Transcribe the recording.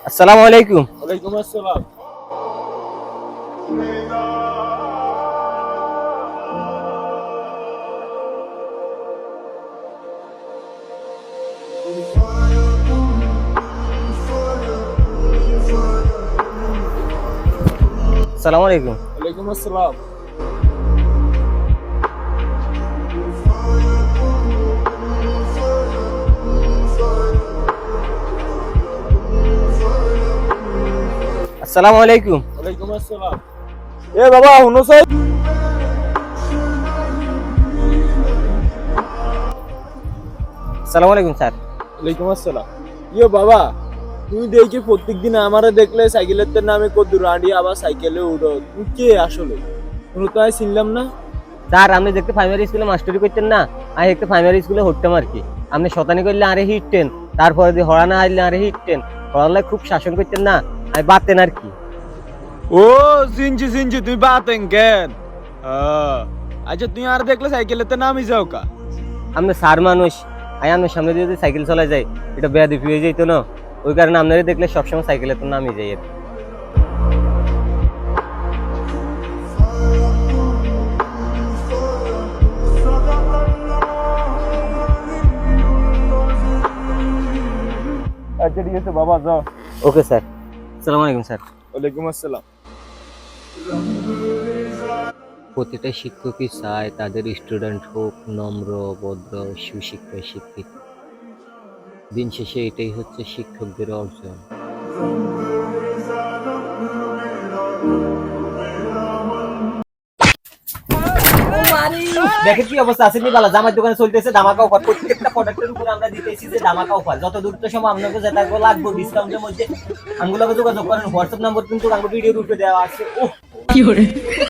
আসসালামু আলাইকুম। ওয়ালাইকুম আসসালাম। আসসালামু আলাইকুম। ওয়ালাইকুম আসসালাম। আসসালামু আলাইকুম। ওয়ালাইকুম আসসালাম। এ বাবা হুনো সাই। আসসালামু আলাইকুম স্যার। ওয়ালাইকুম আসসালাম। ইয়ে বাবা, তুমি দেখি প্রত্যেকদিন আমারে দেখলে সাইকেলের নামে কত রাঁড়ি আবার সাইকেলে উঠো, তুমি কে আসলে? কোনো তো আমি চিনলাম না। স্যার আপনি দেখতে প্রাইমারি স্কুলে মাস্টারি করতেন না, আমি একটা প্রাইমারি স্কুলে হরতাম আর কি। আপনি শতানি করলে আরে হিটতেন, তারপরে দিয়ে হরা না হারলে আরে হিটতেন, পড়ালেখায় খুব শাসন করতেন না, আমি বাড়তেন আর কি। ও চিনছি চিনছি, তুমি বাতেন কেন? আচ্ছা তুমি আর দেখলে সাইকেলের নামই যাও কা? আপনি স্যার মানুষ, আমি আপনার সামনে দিয়ে যদি সাইকেল চলে যায় এটা বেয়াদবি হয়ে যেত না, ওই কারণে আপনারা দেখলে সবসময় সাইকেলের তো নামই যাই আর কি। আচ্ছা ঠিক আছে বাবা, যাও। Okay sir. আসসালামু আলাইকুম স্যার। ওয়ালাইকুম আসসালাম। প্রতিটা শিক্ষকই চায় তাদের স্টুডেন্ট হোক নম্র, ভদ্র, সুশিক্ষায় শিক্ষিত। দিন শেষে এটাই হচ্ছে শিক্ষকদের অর্জন। দেখেন কি অবস্থা আছে, নিবালা জামার দোকানে চলতেছে ধামাকা অফার, প্রত্যেকটা প্রোডাক্টের উপর আমরা দিতেছি যে ধামাকা অফার। যত দ্রুত সময় আপনাকে যেটা লাগবে ডিসকাউন্টের মধ্যে আঙ্গুলাকে যোগাযোগ করেন, হোয়াটসঅ্যাপ নাম্বার কিন্তু ভিডিওর উপরে দেওয়া আছে।